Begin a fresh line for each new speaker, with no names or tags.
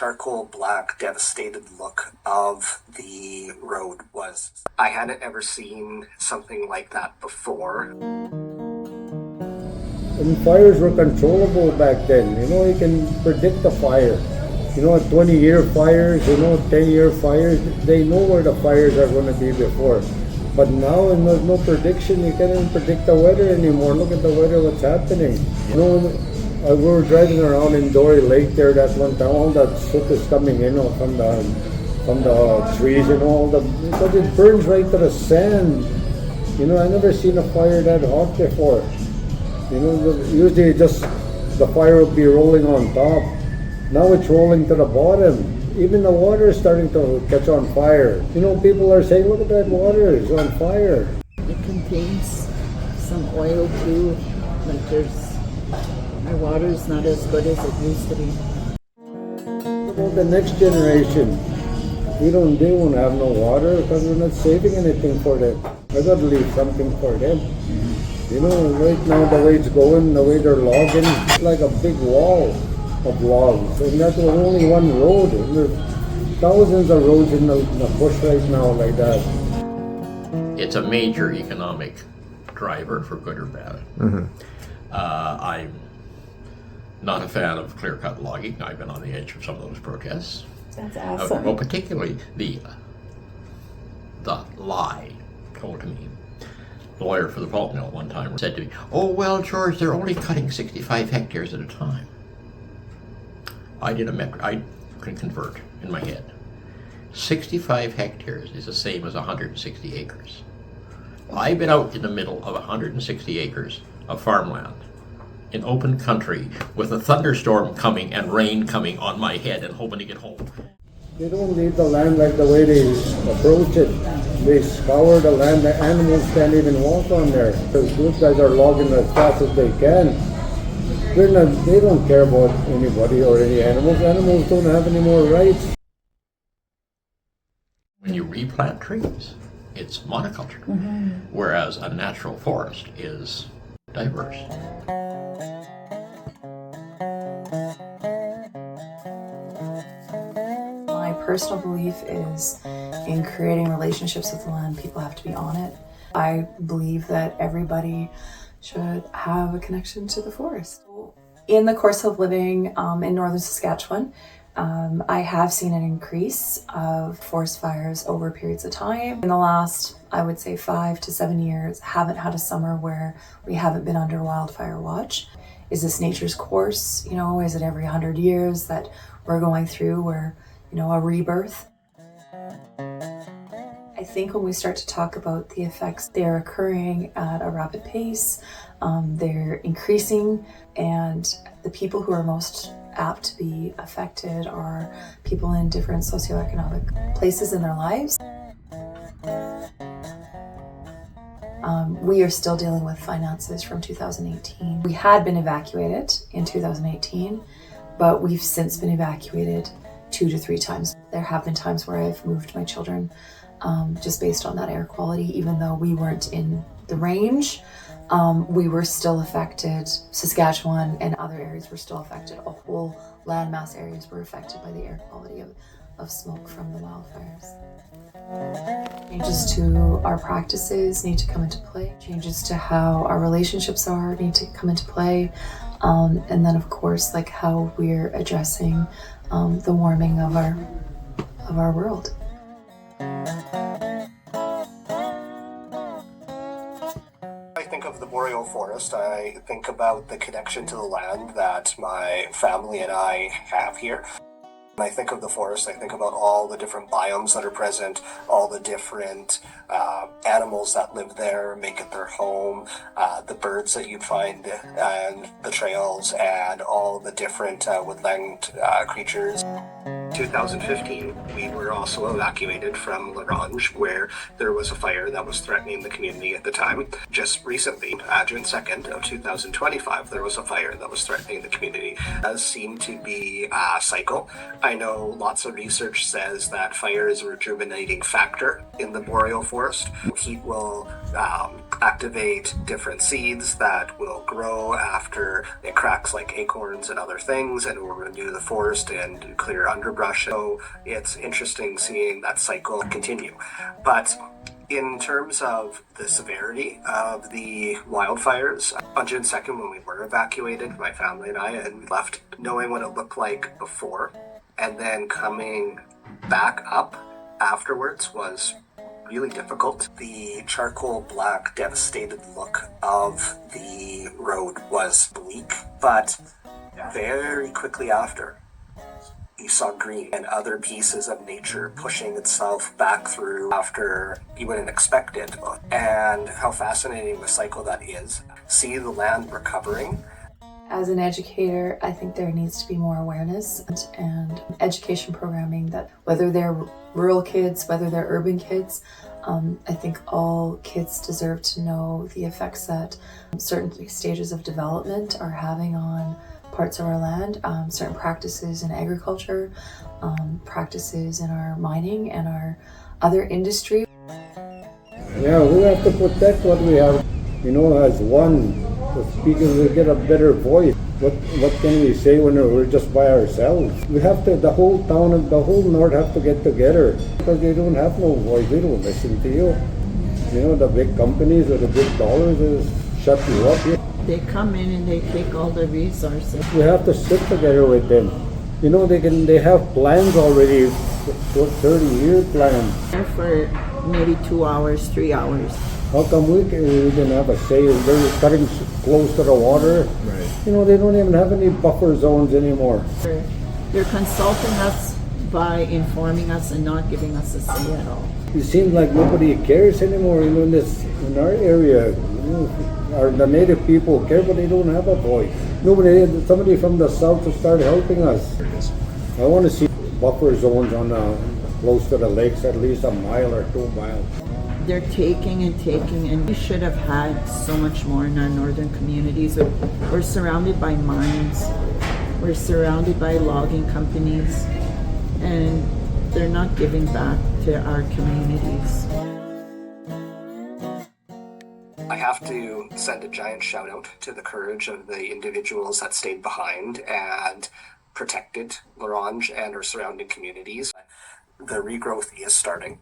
charcoal black, devastated look of the road was, I hadn't ever seen something like that before.
And fires were controllable back then. You can predict the fire. 20-year fires, 10-year fires, they know where the fires are going to be before. But now, there's no prediction. You can't even predict the weather anymore. Look at the weather, what's happening. We were driving around in Dory Lake there that one time. All that soot is coming in from the trees, because it burns right to the sand. I never seen a fire that hot before. Usually just the fire would be rolling on top. Now it's rolling to the bottom. Even the water is starting to catch on fire. People are saying, look at that water, it's on fire.
It contains some oil too. Our water is not as good as it used to be.
What about the next generation? They won't have no water because we're not saving anything for them. I got to leave something for them. Right now the way it's going, the way they're logging, it's like a big wall of logs. And that was only one road. And there's thousands of roads in the bush right now like that.
It's a major economic driver, for good or bad.
Mm-hmm.
I'm not a fan of clear-cut logging. I've been on the edge of some of those protests.
That's awesome.
Well, particularly the lie told to me. The lawyer for the pulp mill one time said to me, "Oh, well, George, they're only cutting 65 hectares at a time." I can convert in my head. 65 hectares is the same as 160 acres. I've been out in the middle of 160 acres of farmland in open country with a thunderstorm coming and rain coming on my head and hoping to get home.
They don't leave the land like the way they approach it. They scour the land. The animals can't even walk on there. Those guys are logging as fast as they can. They don't care about anybody or any animals. Animals don't have any more rights.
When you replant trees, it's monoculture, whereas a natural forest is diverse.
My personal belief is in creating relationships with the land. People have to be on it. I believe that everybody should have a connection to the forest. In the course of living in northern Saskatchewan, I have seen an increase of forest fires over periods of time. In the last, I would say 5 to 7 years, haven't had a summer where we haven't been under wildfire watch. Is this nature's course? Is it every 100 years that we're going through where, a rebirth? I think when we start to talk about the effects, they're occurring at a rapid pace, they're increasing, and the people who are most apt to be affected are people in different socioeconomic places in their lives. We are still dealing with finances from 2018. We had been evacuated in 2018, but we've since been evacuated 2 to 3 times. There have been times where I've moved my children just based on that air quality, even though we weren't in the range. We were still affected. Saskatchewan and other areas were still affected. A whole landmass areas were affected by the air quality of smoke from the wildfires. Changes to our practices need to come into play. Changes to how our relationships are need to come into play. And then of course, how we're addressing the warming of our world.
I think of the boreal forest, I think about the connection to the land that my family and I have here. When I think of the forest, I think about all the different biomes that are present, all the different animals that live there, make it their home, the birds that you'd find and the trails, and all the different woodland creatures. 2015, we were also evacuated from La Ronge, where there was a fire that was threatening the community at the time. Just recently, June 2nd of 2025, there was a fire that was threatening the community. It does seem to be a cycle. I know lots of research says that fire is a rejuvenating factor in the boreal forest. Heat will activate different seeds that will grow after it cracks like acorns and other things, and it will renew the forest and clear underbrush. So it's interesting seeing that cycle continue. But in terms of the severity of the wildfires, on June 2nd, when we were evacuated, my family and I, and we left knowing what it looked like before, and then coming back up afterwards was really difficult. The charcoal black devastated look of the road was bleak, but very quickly after, you saw green and other pieces of nature pushing itself back through after you wouldn't expect it. And how fascinating the cycle that is. See the land recovering.
As an educator, I think there needs to be more awareness and education programming that whether they're rural kids, whether they're urban kids, I think all kids deserve to know the effects that certain stages of development are having on parts of our land, certain practices in agriculture, practices in our mining and our other industry.
Yeah, we have to protect what we have, as one. The speakers will get a better voice. What can we say when we're just by ourselves? We have to, the whole town and the whole north have to get together because they don't have no voice. They don't listen to you. The big companies or the big dollars is shut you up.
They come in and they take all the resources.
We have to sit together with them. They have plans already, 30-year plans.
There for maybe 2 hours, 3 hours.
How come we didn't have a say? They're cutting close to the water.
Right.
They don't even have any buffer zones anymore.
They're consulting us by informing us and not giving us a say at all.
It seems like nobody cares anymore. In our area, the native people care, but they don't have a voice. Somebody from the south to start helping us. I want to see buffer zones on close to the lakes, at least a mile or 2 miles.
They're taking, and we should have had so much more in our northern communities. We're surrounded by mines, we're surrounded by logging companies, and they're not giving back to our communities.
I have to send a giant shout out to the courage of the individuals that stayed behind and protected La Ronge and our surrounding communities. The regrowth is starting.